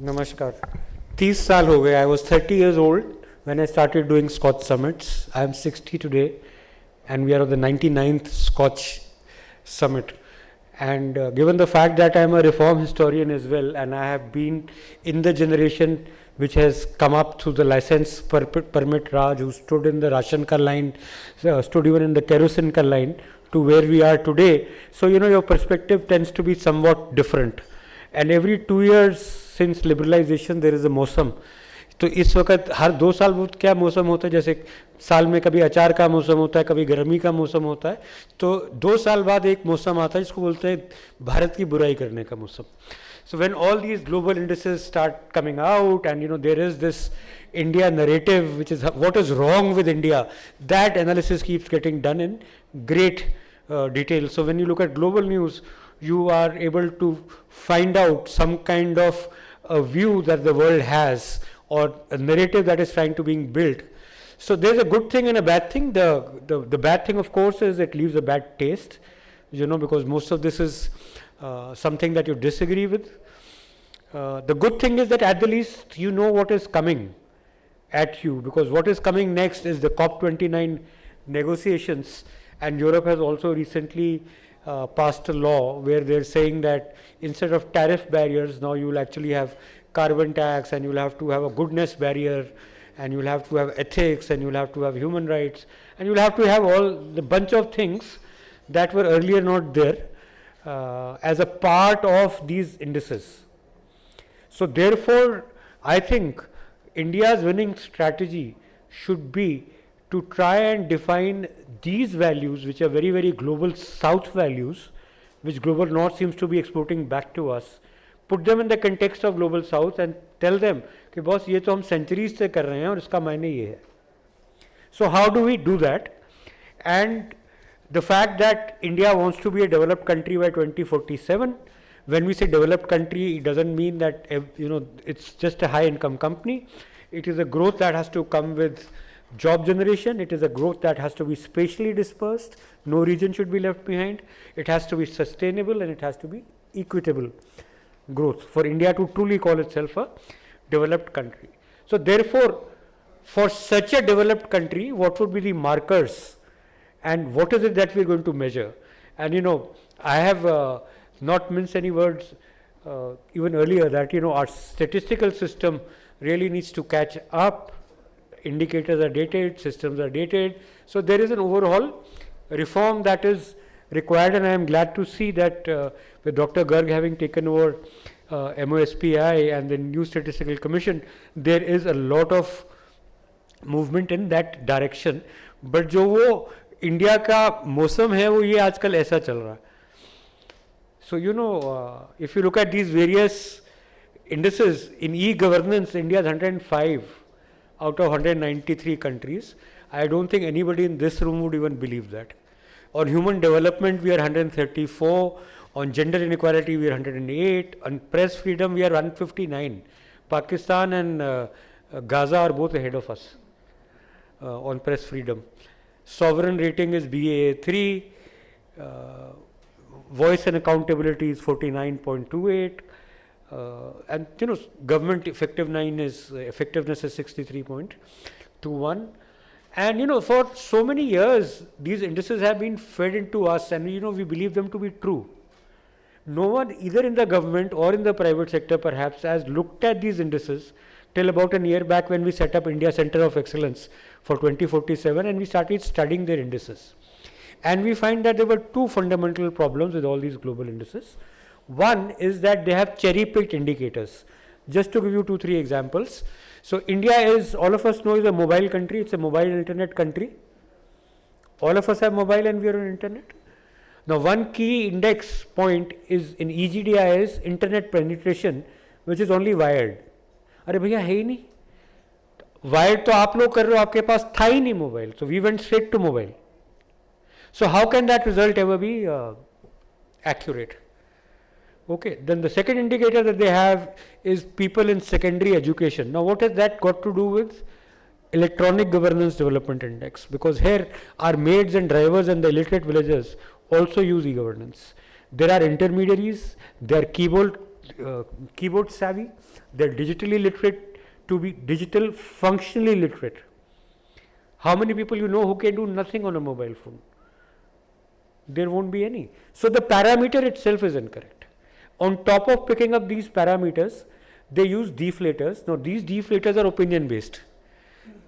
Namaskar. 30 साल हो गए. I was 30 years old when I started doing Scotch summits. I am 60 today, and we are on the 99th Scotch summit. And given the fact that I am a reform historian as well, and I have been in the generation which has come up through the license permit Raj, who stood in the ration ka line, stood even in the kerosene ka line, to where we are today. So, your perspective tends to be somewhat different. And every 2 years since liberalization there is a मौसम. तो इस वक्त हर 2 साल क्या मौसम होता है, जैसे साल में कभी अचार का मौसम होता है, कभी गर्मी का मौसम होता है, तो 2 साल बाद एक मौसम आता है जिसको बोलते हैं भारत की बुराई करने का मौसम. So when all these global indices start coming out, and there is this India narrative, which is what is wrong with India, that analysis keeps getting done in great detail. So when you look at global news, you are able to find out some kind of a view that the world has, or a narrative that is trying to being built. So there's a good thing and a bad thing. The bad thing, of course, is it leaves a bad taste, because most of this is something that you disagree with. The good thing is that at the least you know what is coming at you, because what is coming next is the COP29 negotiations, and Europe has also recently passed a law where they're saying that instead of tariff barriers, now you will actually have carbon tax, and you will have to have a goodness barrier, and you will have to have ethics, and you will have to have human rights, and you will have to have all the bunch of things that were earlier not there as a part of these indices. So therefore, I think India's winning strategy should be to try and define these values, which are very, very global south values, which global north seems to be exporting back to us, put them in the context of global south and tell them कि boss ये तो हम centuries से कर रहे हैं और इसका मायने ये है. So how do we do that? And the fact that India wants to be a developed country by 2047, when we say developed country, it doesn't mean that it's just a high income company. It is a growth that has to come with job generation. It is a growth that has to be spatially dispersed. No region should be left behind. It has to be sustainable, and it has to be equitable growth for India to truly call itself a developed country. So therefore, for such a developed country, what would be the markers, and what is it that we are going to measure? And I have not minced any words even earlier that our statistical system really needs to catch up. Indicators are dated, systems are dated. So there is an overall reform that is required, and I am glad to see that with Dr. Garg having taken over MOSPI and the new Statistical Commission, there is a lot of movement in that direction. But जो वो India का मौसम है वो ये आजकल ऐसा चल रहा है. So if you look at these various indices in e-governance, India is 105 out of 193 countries. I don't think anybody in this room would even believe that. On human development, we are 134. On gender inequality, we are 108. On press freedom, we are 159. Pakistan and Gaza are both ahead of us on press freedom. Sovereign rating is BAA3. Voice and accountability is 49.28. And government effectiveness is 63.21. And for so many years these indices have been fed into us, and we believe them to be true. No one, either in the government or in the private sector perhaps, has looked at these indices till about a year back, when we set up India Center of Excellence for 2047, and we started studying their indices. And we find that there were two fundamental problems with all these global indices. One is that they have cherry-picked indicators. Just to give you 2-3 examples. So India is, all of us know, is a mobile country. It's a mobile internet country. All of us have mobile and we are on internet. Now one key index point is in EGDI is internet penetration, which is only wired. अरे भैया है ही नहीं. Wired तो आप लोग कर रहे हो, आपके पास था ही नहीं mobile. So we went straight to mobile. So how can that result ever be accurate? Okay, then the second indicator that they have is people in secondary education. Now what has that got to do with electronic governance development index? Because here our maids and drivers and the illiterate villagers also use e-governance. There are intermediaries, there are keyboard keyboard savvy, they're digitally literate to be digital functionally literate. How many people you know who can do nothing on a mobile phone? There won't be any. So the parameter itself is incorrect. On top of picking up these parameters, they use deflators. Now these deflators are opinion based.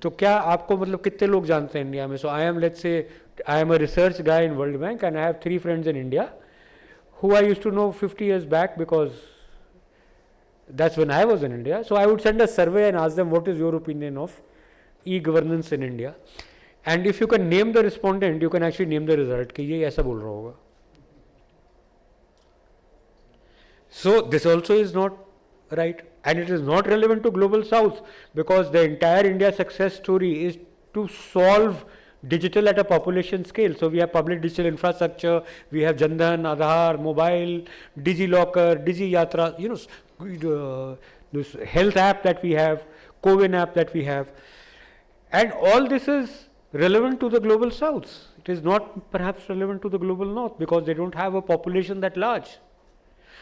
तो क्या आपको मतलब कितने लोग जानते हैं India में? So I am, let's say, I am a research guy in World Bank and I have 3 friends in India who I used to know 50 years back because that's when I was in India. So I would send a survey and ask them what is your opinion of e-governance in India. And if you can name the respondent, you can actually name the result कि ये ऐसा बोल रहा होगा. So this also is not right, and it is not relevant to global south because the entire India success story is to solve digital at a population scale. So we have public digital infrastructure, we have Jan Dhan, Aadhaar, mobile, DigiLocker, Digi Yatra, you know, this health app that we have, CoWIN app that we have, and all this is relevant to the global south. It is not perhaps relevant to the global north because they don't have a population that large.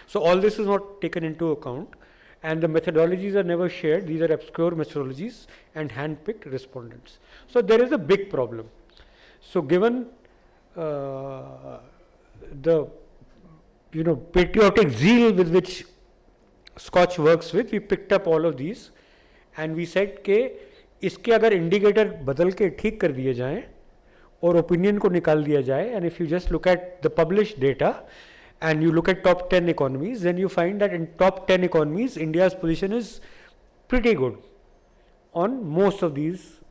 So all this is not taken into account, and the methodologies are never shared. These are obscure methodologies and hand-picked respondents. So there is a big problem. So given the patriotic zeal with which Scotch works with, we picked up all of these, and we said कि इसके अगर indicator बदल के ठीक कर दिए जाएं और ओपिनियन को निकाल दिया जाए, and if you just look at the published data and you look at top 10 economies, then you find that in top 10 economies, India's position is pretty good on most of these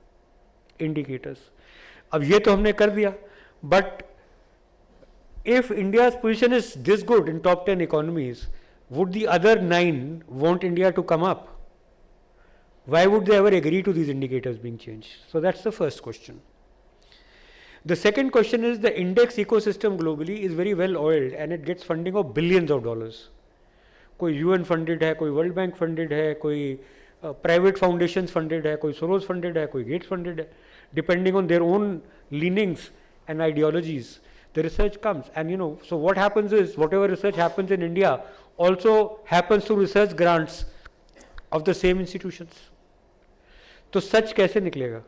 indicators. अब ये तो हमने कर दिया, but if India's position is this good in top 10 economies, would the other 9 want India to come up? Why would they ever agree to these indicators being changed? So that's the first question. The second question is the index ecosystem globally is very well oiled and it gets funding of billions of dollars. कोई UN funded है, कोई World Bank funded है, कोई private foundations funded है, कोई Soros funded है, कोई Gates funded है. Depending on their own leanings and ideologies, the research comes. And so what happens is whatever research happens in India also happens through research grants of the same institutions. तो सच कैसे निकलेगा?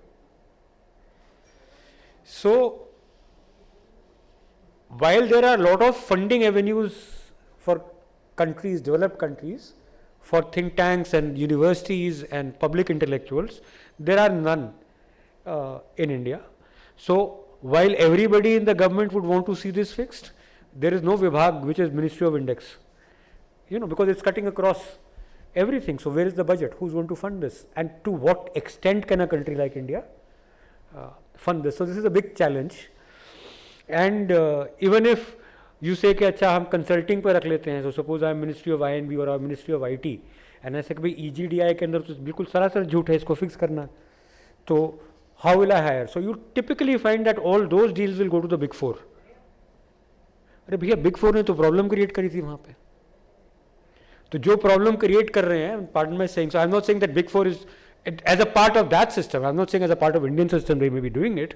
So while there are a lot of funding avenues for countries, developed countries, for think tanks and universities and public intellectuals, there are none in India. So while everybody in the government would want to see this fixed, there is no Vibhag, which is Ministry of Index, because it's cutting across everything. So where is the budget? Who's going to fund this? And to what extent can a country like India fund this? So this is a big challenge. And even if you say कि अच्छा हम consulting पर रख लेते हैं, so suppose I am Ministry of INB or Ministry of IT, and ऐसे कि भाई EGDI के अंदर तो बिल्कुल सरासर झूठ है, इसको फिक्स करना, तो how will I hire? So you typically find that all those deals will go to the Big Four. अरे भैया Big Four ने तो प्रॉब्लम क्रिएट करी थी वहाँ पे, तो जो प्रॉब्लम क्रिएट कर रहे हैं, pardon my saying, so I'm not saying that Big Four is as a part of that system, I'm not saying as a part of Indian system they may be doing it,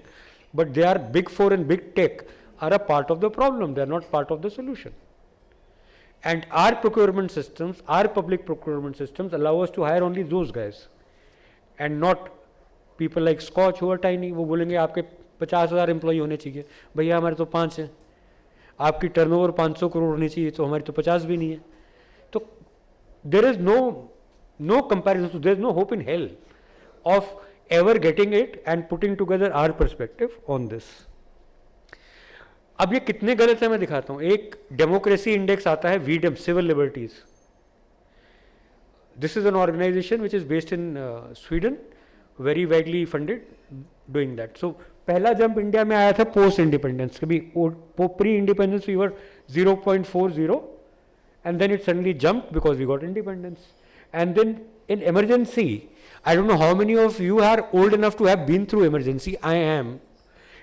but they are Big Four and Big Tech are a part of the problem, they are not part of the solution. And our procurement systems, our public procurement systems allow us to hire only those guys and not people like Scotch who are tiny. वो बोलेंगे आपके 50,000 employee होने चाहिए, भैया हमारे तो 5 हैं, आपकी टर्नओवर 500 करोड़ होनी चाहिए, तो हमारी तो 50 भी नहीं है. तो there is no comparison, so there is no hope in hell of ever getting it and putting together our perspective on this. अब ये कितने गलत है मैं दिखाता हूँ. एक डेमोक्रेसी इंडेक्स आता है, VDEM, civil liberties. This is an organisation which is based in Sweden, very widely funded doing that. So पहला जंप इंडिया में आया था पोस्ट इंडिपेंडेंस. कभी pre independence we were 0.40 and then it suddenly jumped because we got independence. And then in emergency, I don't know how many of you are old enough to have been through emergency. I am.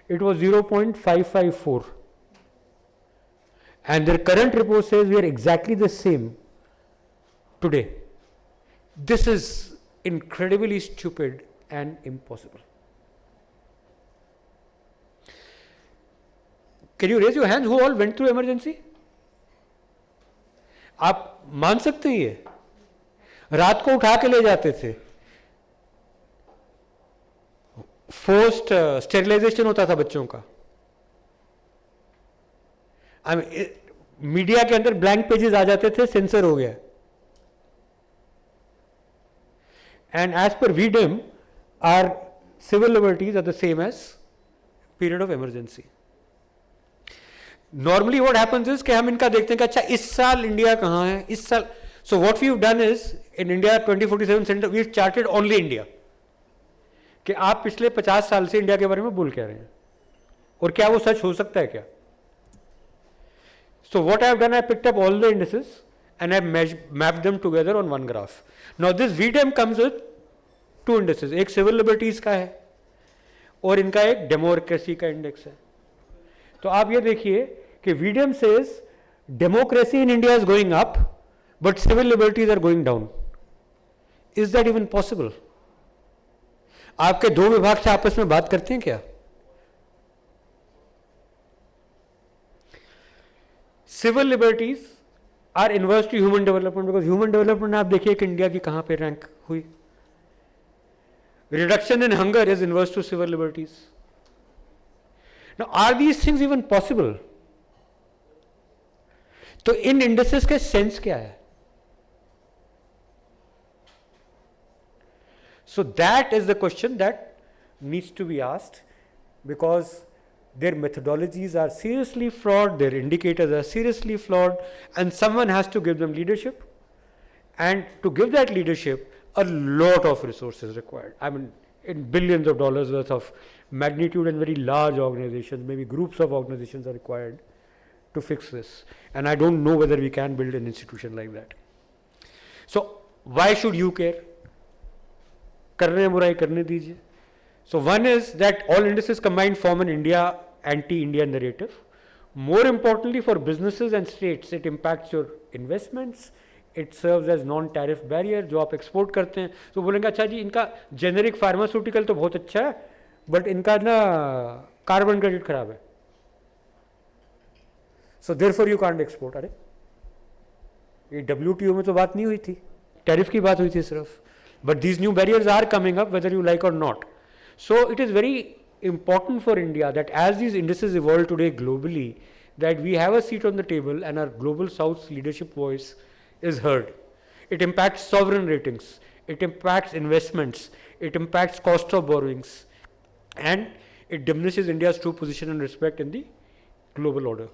It was 0.554. And their current report says we are exactly the same today. This is incredibly stupid and impossible. Can you raise your hands who all went through emergency? आप मान सकते हैं ये? रात को उठा के ले जाते थे, फोर्स्ड स्टेरिलाइजेशन होता था बच्चों का। मीडिया के अंदर ब्लैंक पेजेस आ जाते थे, सेंसर हो गया। And as per VDem or civil liberties are the same as period of emergency. Normally what happens is कि हम इनका देखते हैं कि अच्छा इस साल इंडिया कहां है, इस साल। So what we have done is in India 2047 centre we charted only India, कि आप पिछले 50 साल से इंडिया के बारे में बोल क्या रहे हैं और क्या वो सच हो सकता है क्या। So what I have done, I picked up all the indices and I mapped them together on one graph. Now this VDM comes with two indices, एक civil liberties का है और इनका एक डेमोक्रेसी का इंडेक्स है। तो आप ये देखिए कि VDM says democracy in India is going up but civil liberties are going down. Is that even possible? आपके दो विभाग से आपस में बात करते हैं क्या? Civil liberties are inverse to human development, because human development आप देखिए कि इंडिया की कहां पे रैंक हुई। Reduction in hunger is inverse to civil liberties. Now are these things even possible? तो इन इंडेक्सेस के सेंस क्या है? So that is the question that needs to be asked, because their methodologies are seriously flawed, their indicators are seriously flawed, and someone has to give them leadership. And to give that leadership, a lot of resources required. I mean, in billions of dollars worth of magnitude, and very large organizations, maybe groups of organizations are required to fix this. And I don't know whether we can build an institution like that. So, why should you care? करने बुराई करने दीजिए. So one is that all indices combined form an anti-India narrative. More importantly for businesses and states, it impacts your investments. It serves as non-tariff barrier. जो आप export करते हैं तो बोलेंगे अच्छा जी इनका जेनेरिक फार्मास्यूटिकल तो बहुत अच्छा है बट इनका ना कार्बन क्रेडिट खराब है, so therefore you can't export. अरे ये WTO में तो बात नहीं हुई थी, टैरिफ की बात हुई थी सिर्फ, but these new barriers are coming up whether you like और not. So it is very important for India that as these indices evolve today globally, that we have a seat on the table and our global South's leadership voice is heard. It impacts sovereign ratings, it impacts investments, it impacts cost of borrowings, and it diminishes India's true position and respect in the global order.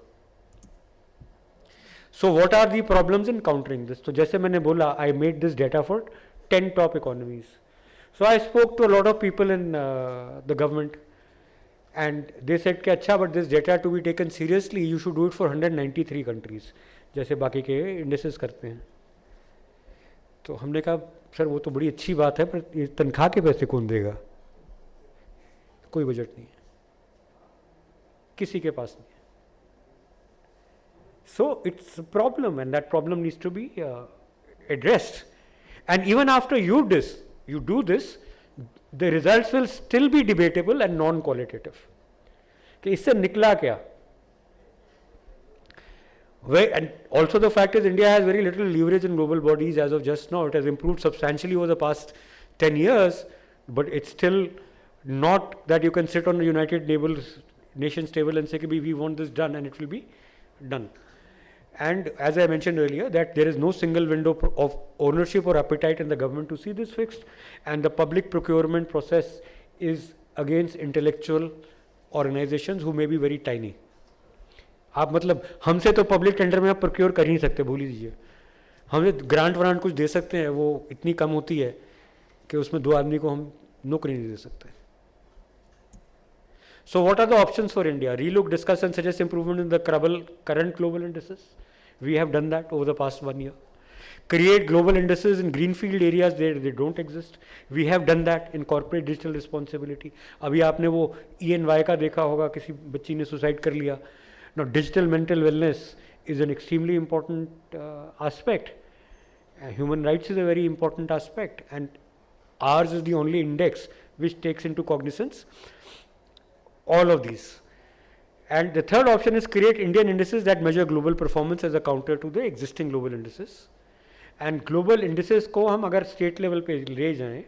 So what are the problems in countering this? So जैसे मैंने बोला, I made this data for 10 top economies. So I spoke to a lot of people in the government, and they said कि अच्छा but this data to be taken seriously you should do it for 193 countries जैसे बाकी के indices करते हैं। तो हमने कहा सर वो तो बड़ी अच्छी बात है पर ये तनख्वाह के पैसे कौन देगा? कोई बजट नहीं है, किसी के पास नहीं है। So it's a problem and that problem needs to be addressed. And even after you do this, the results will still be debatable and non-qualitative. कि इससे निकला क्या? And also the fact is India has very little leverage in global bodies as of just now. It has improved substantially over the past 10 years, but it's still not that you can sit on the United Nations table and say we want this done and it will be done. And as I mentioned earlier, that there is no single window of ownership or appetite in the government to see this fixed, and the public procurement process is against intellectual organizations who may be very tiny. आप मतलब हमसे तो public tender में आप procure कर ही नहीं सकते, भूल ही दीजिए। हमें ग्रांट व्रांट कुछ दे सकते हैं, वो इतनी कम होती है कि उसमें 2 आदमी को हम नौकरी नहीं दे सकते। So what are the options for India? Relook, discuss and suggest improvement in the current global indices. We have done that over the past 1 year. Create global indices in greenfield areas where they don't exist. We have done that in corporate digital responsibility. अभी आपने वो ENY का देखा होगा, किसी बच्ची ने suicide कर लिया। Now digital mental wellness is an extremely important aspect. Human rights is a very important aspect, and ours is the only index which takes into cognizance all of these. And the third option is create Indian indices that measure global performance as a counter to the existing global indices. And global indices को हम अगर state level पे ले जाएं,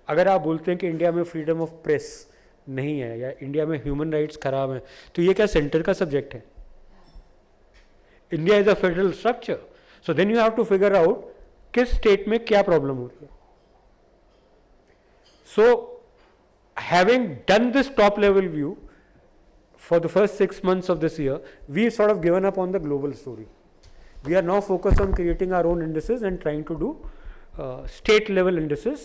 अगर आप बोलते हैं कि इंडिया में फ्रीडम ऑफ प्रेस नहीं है या इंडिया में ह्यूमन राइट्स खराब हैं, तो ये क्या सेंटर का सब्जेक्ट है? India is a federal structure, so then you have to figure out किस स्टेट में क्या प्रॉब्लम हो रही है. So having done this top level view for the first 6 months of this year, we sort of given up on the global story. We are now focused on creating our own indices and trying to do state level indices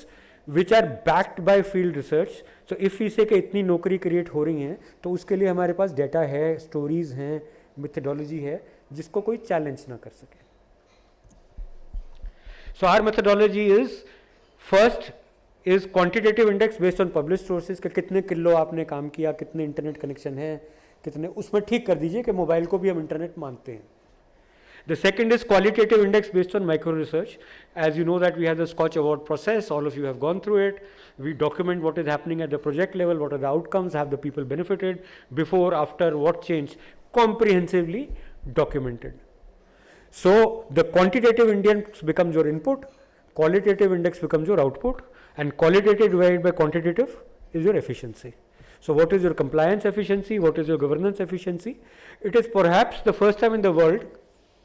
which are backed by field research. So if we say कि इतनी नौकरी create हो रही हैं, तो उसके लिए हमारे पास data है, stories हैं, methodology है, जिसको कोई challenge ना कर सके. So our methodology is first is quantitative index based on published sources कि कितने किलो आपने काम किया, कितने इंटरनेट कनेक्शन है, कितने उसमें ठीक कर दीजिए कि मोबाइल को भी हम इंटरनेट मानते हैं. The second is qualitative index based on micro research. As you know that we have the SKOCH award process, all of you have gone through it. We document what is happening at the project level, what are the outcomes, have the people benefited, before, after, what changed, comprehensively documented. So the quantitative index becomes your input, qualitative index becomes your output, and qualitative divided by quantitative is your efficiency. So what is your compliance efficiency, what is your governance efficiency? It is perhaps the first time in the world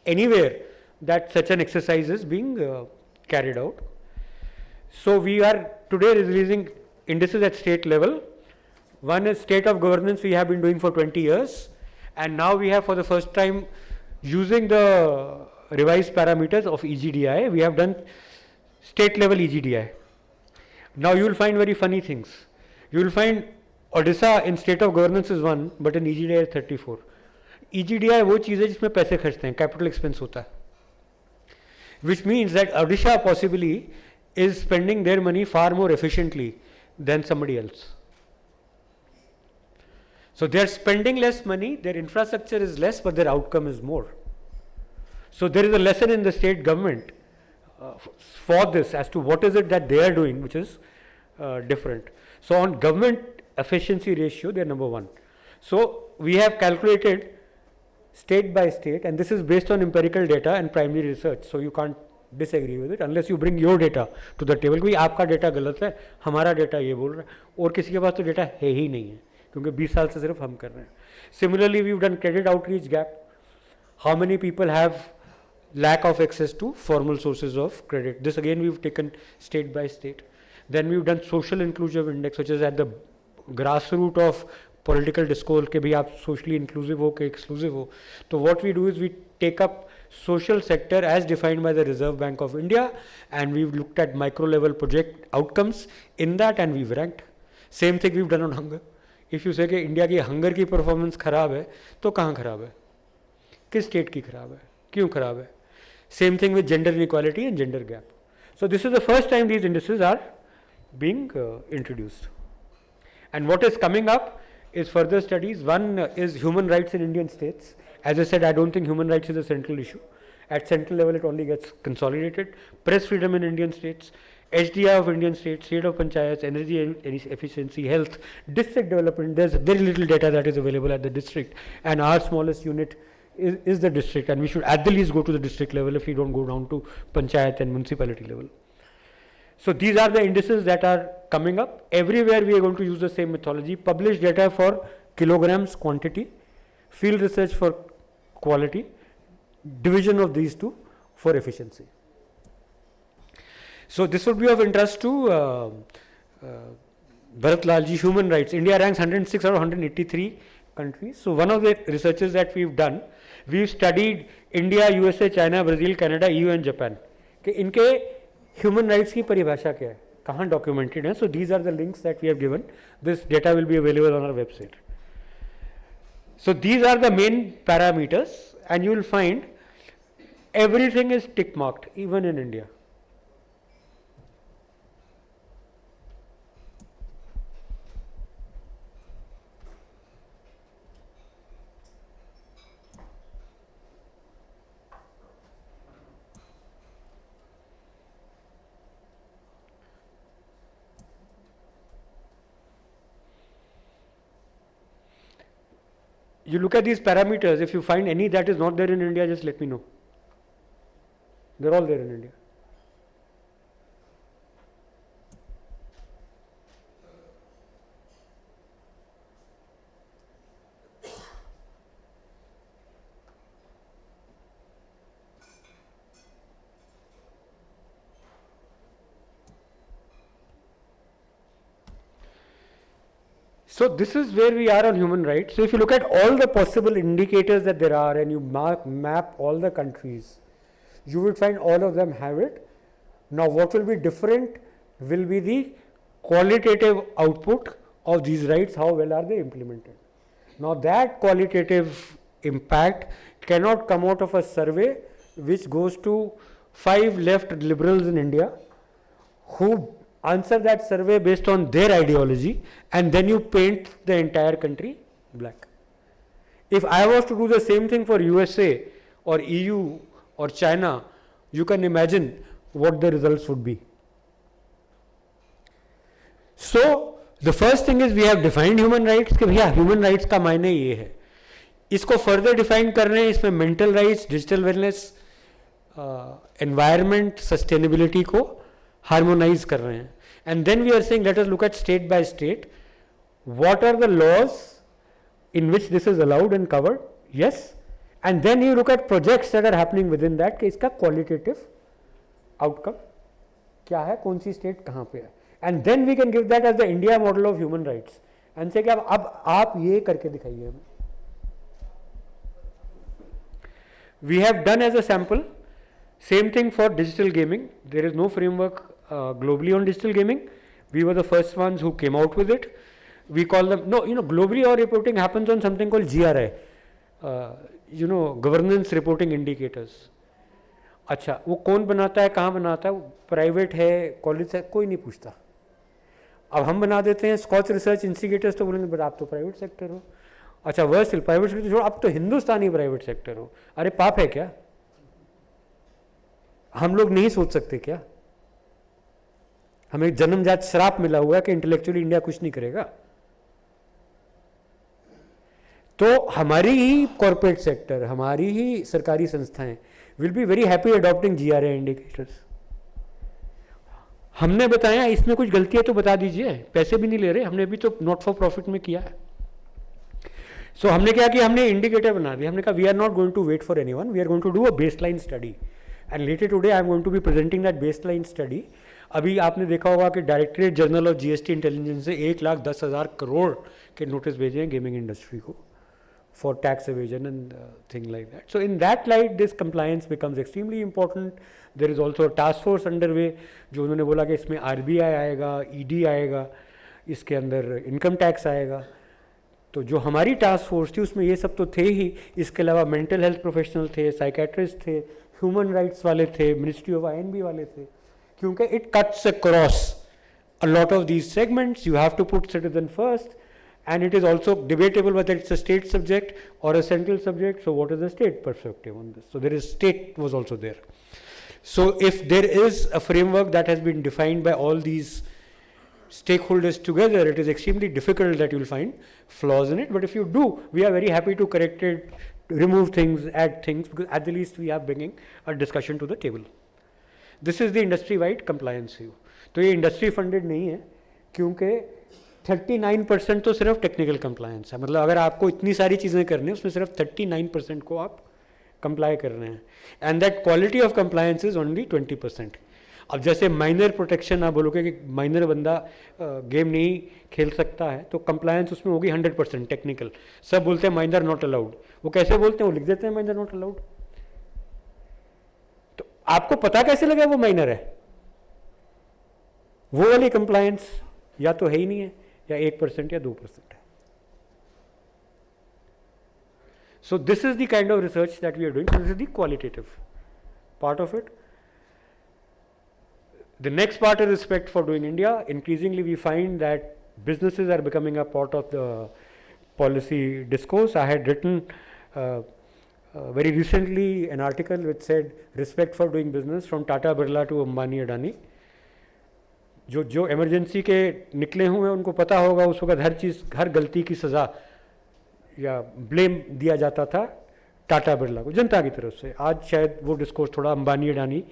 anywhere that such an exercise is being carried out. So we are today releasing indices at state level. One is state of governance, we have been doing for 20 years, and now we have for the first time using the revised parameters of EGDI, we have done state level EGDI. Now you will find very funny things. You will find Odisha in state of governance is 1, but in EGDI is 34. EGDI वो चीज़ है जिसमें पैसे खर्चते हैं, capital expense होता है. Which means that Odisha possibly is spending their money far more efficiently than somebody else. So they are spending less money, their infrastructure is less, but their outcome is more. So there is a lesson in the state government for this as to what is it that they are doing which is different. So on government efficiency ratio, they are number 1. So we have calculated state by state, and this is based on empirical data and primary research, so you can't disagree with it unless you bring your data to the table. कोई आपका data गलत है, हमारा data ये बोल रहा है, और किसी के पास तो डेटा है ही नहीं है, क्योंकि 20 साल से सिर्फ हम कर रहे हैं. Similarly, we've done credit outreach gap. How many people have lack of access to formal sources of credit? This again we've taken state by state. Then we've done social inclusive index, which is at the grassroots of political discourse के भी आप socially inclusive हो के exclusive हो. तो what we do is we take up social sector as defined by the Reserve Bank of India, and we've looked at micro level project outcomes in that, and we've ranked. Same thing we've done on hunger. If you say कि India की hunger की performance खराब है, तो कहाँ खराब है, किस स्टेट की खराब है, क्यों खराब है? Same thing with gender inequality and gender gap. So this is the first time these indices are being introduced. And what is coming up is further studies. One is human rights in Indian states. As I said, I don't think human rights is a central issue. At central level, it only gets consolidated. Press freedom in Indian states, HDI of Indian states, state of panchayats, energy efficiency, health, district development. There's very little data that is available at the district, and our smallest unit is the district, and we should at the least go to the district level if we don't go down to panchayat and municipality level. So these are the indices that are coming up. Everywhere we are going to use the same methodology. Publish data for kilograms quantity, field research for quality, division of these two for efficiency. So this would be of interest to Bharat Lalji. Human rights. India ranks 106 out of 183 countries. So one of the researches that we've done, we've studied India, USA, China, Brazil, Canada, EU and Japan. कि इनके human rights की परिभाषा क्या है, कहाँ documented है. So these are the links that we have given. This data will be available on our website. So these are the main parameters, and you will find everything is tick marked, even in India. You look at these parameters, if you find any that is not there in India, just let me know. They're all there in India. So this is where we are on human rights. So if you look at all the possible indicators that there are and you map all the countries, you would find all of them have it. Now what will be different will be the qualitative output of these rights, how well are they implemented. Now that qualitative impact cannot come out of a survey which goes to 5 left liberals in India who answer that survey based on their ideology, and then you paint the entire country black. If I was to do the same thing for USA or EU or China, you can imagine what the results would be. So the first thing is we have defined human rights कि भैया human rights का मायने ये है. इसको further define कर रहे हैं, इसमें mental rights, digital wellness, environment, sustainability को harmonize कर रहे हैं. And then we are saying let us look at state by state. What are the laws in which this is allowed and covered? Yes. And then you look at projects that are happening within that कि इसका qualitative outcome क्या है, कौन सी state कहाँ पे है. And then we can give that as the India model of human rights and say कि अब आप ये करके दिखाइए हमें. We have done as a sample. Same thing for digital gaming. There is no framework globally on digital gaming. We were the first ones who came out with it. We call them, no, globally our reporting happens on something called GRI, governance reporting indicators. अच्छा, वो कौन बनाता है, कहाँ बनाता है, private है, college से, कोई नहीं पूछता. अब हम बना देते हैं स्कॉच रिसर्च इंस्टीगेटर्स, तो बोलेंगे बट आप तो प्राइवेट सेक्टर हो. अच्छा वह सिर्फ प्राइवेट सेक्टर छोड़ो, आप तो हिंदुस्तानी प्राइवेट सेक्टर हो. अरे पाप है क्या? हम लोग नहीं सोच सकते क्या? हमें जन्मजात श्राप मिला हुआ है कि इंटेलेक्चुअली इंडिया कुछ नहीं करेगा. तो हमारी ही कॉर्पोरेट सेक्टर, हमारी ही सरकारी संस्थाएं will be very happy adopting जीआरए indicators. हमने बताया इसमें कुछ गलती है तो बता दीजिए, पैसे भी नहीं ले रहे, हमने भी तो नॉट फॉर प्रॉफिट में किया है. सो हमने क्या किया, हमने इंडिकेटर बना दिया. हमने कहा we are not going to wait for anyone, we are going to do a baseline study and later today I am going to be presenting that baseline study. अभी आपने देखा होगा कि directorate general of GST intelligence से 1,10,000 करोड़ के notice भेजे हैं gaming industry को for tax evasion and thing like that. So in that light this compliance becomes extremely important. There is also a task force underway जो उन्होंने बोला कि इसमें RBI आएगा, ED आएगा, इसके अंदर इनकम टैक्स आएगा. तो जो हमारी टास्क फोर्स थी उसमें ये सब तो थे ही, इसके अलावा मेंटल हेल्थ प्रोफेशनल थे, साइकेट्रिस्ट थे, ह्यूमन राइट्स वाले थे, मिनिस्ट्री ऑफ INB वाले थे, क्योंकि it cuts across a lot of these segments. You have to put citizen first. And it is also debatable whether it's a state subject or a central subject. So what is the state perspective on this? So there is state was also there. So if there is a framework that has been defined by all these stakeholders together, it is extremely difficult that you will find flaws in it. But if you do, we are very happy to correct it, remove things, add things, because at the least we are bringing a discussion to the table. This is the industry-wide compliance view. तो ये industry funded नहीं है, क्योंकि 39% तो सिर्फ technical compliance है. मतलब अगर आपको इतनी सारी चीज़ें करनी है उसमें सिर्फ 39% को आप कंप्लाई कर रहे हैं. And that quality of compliance is only 20%. अब जैसे माइनर प्रोटेक्शन आप बोलोगे कि माइनर बंदा गेम नहीं खेल सकता है, तो कंप्लायंस उसमें होगी 100% टेक्निकल. सब बोलते हैं माइनर नॉट अलाउड. वो कैसे बोलते हैं? वो लिख देते हैं माइनर नॉट अलाउड. तो आपको पता कैसे लगा वो माइनर है? वो वाली कंप्लायंस या तो है ही नहीं है, या 1% या 2% है. So this is the kind of research that we are doing. So this is the qualitative part of it. The next part is respect for doing India. Increasingly we find that businesses are becoming a part of the policy discourse. I had written very recently an article which said respect for doing business from Tata Birla to Ambani Adani. जो emergency के निकले हुए हैं उनको पता होगा उस वक्त हर चीज़, हर गलती की सज़ा या ब्लेम दिया जाता था टाटा बिरला को जनता की तरफ से। आज शायद वो डिस्कोर्स थोड़ा अंबानी अडानी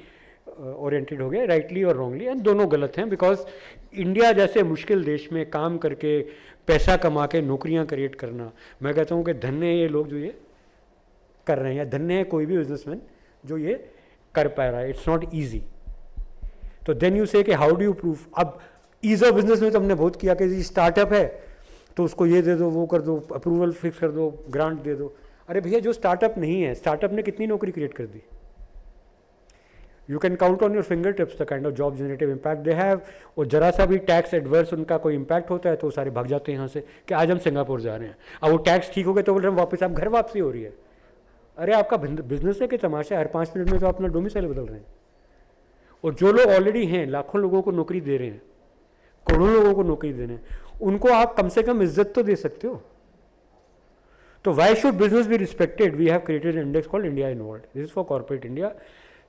ओरिएंटेड हो गया, राइटली और रॉन्गली, एंड दोनों गलत हैं। बिकॉज इंडिया जैसे मुश्किल देश में काम करके पैसा कमा के नौकरियां क्रिएट करना, मैं कहता हूँ कि धन्य है ये लोग जो ये कर रहे हैं, या धन्य है कोई भी बिजनेसमैन जो ये कर पा रहा है। It's not easy. तो देन यू से कि हाउ डू यू प्रूफ। अब ईज ऑफ बिजनेस में तो हमने बहुत किया कि स्टार्टअप है तो उसको ये दे दो, वो कर दो, अप्रूवल फिक्स कर दो, ग्रांट दे दो। अरे भैया जो स्टार्टअप नहीं है, स्टार्टअप ने कितनी नौकरी क्रिएट कर दी? You can count on your finger tips the kind of job generative impact they have. और जरा सा भी टैक्स एडवर्स उनका कोई इम्पैक्ट होता है तो वो सारे भाग जाते हैं यहाँ से कि आज हम सिंगापुर जा रहे हैं। अब वो टैक्स ठीक हो गए तो बोल रहे हैं वापस आप घर वापसी हो रही है। अरे आपका बिजनेस है कि तमाशा, हर 5 मिनट में तो अपना डोमिसाइल बदल रहे हैं। और जो लोग ऑलरेडी हैं, लाखों लोगों को नौकरी दे रहे हैं, करोड़ों लोगों को नौकरी दे रहे हैं, उनको आप कम से कम इज्जत तो दे सकते हो। तो why should business be respected? We have created index called India in world, this is for corporate India.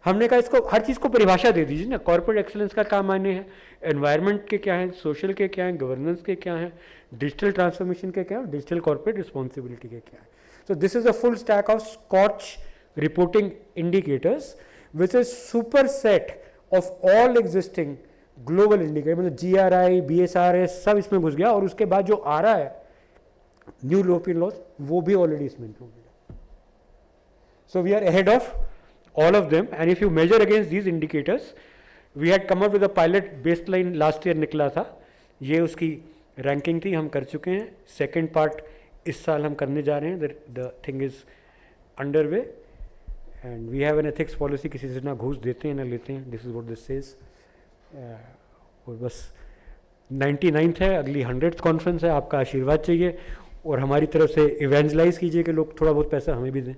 हमने कहा इसको हर चीज़ को परिभाषा दे दीजिए ना। कॉर्पोरेट एक्सीलेंस का क्या मायने है, एनवायरनमेंट के क्या है, सोशल के क्या है, गवर्नेंस के क्या है, डिजिटल ट्रांसफॉर्मेशन के क्या है, डिजिटल कॉर्पोरेट रिस्पॉन्सिबिलिटी के क्या है। So this is a full stack of SKOCH reporting indicators, which is superset of all existing global indicators, मतलब GRI, BSRS सब इसमें घुस गया। और उसके बाद जो आ रहा है न्यू यूरोपियन लॉज, वो भी ऑलरेडी इसमें इंक्लूडेड है। So we are ahead of all of them, and if you measure against these indicators, we had come up with a pilot baseline last year निकला था, ये उसकी रैंकिंग थी, हम कर चुके हैं। सेकेंड पार्ट इस साल हम करने जा रहे हैं। The thing is under way and we have an ethics policy, किसी से ना घूस देते हैं ना लेते हैं, this is what this says. और बस 99th है, अगली 100th कॉन्फ्रेंस है, आपका आशीर्वाद चाहिए और हमारी तरफ से इवेंजलाइज कीजिए कि लोग थोड़ा बहुत पैसा हमें भी दें।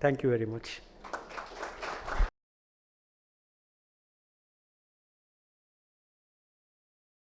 Thank you very much.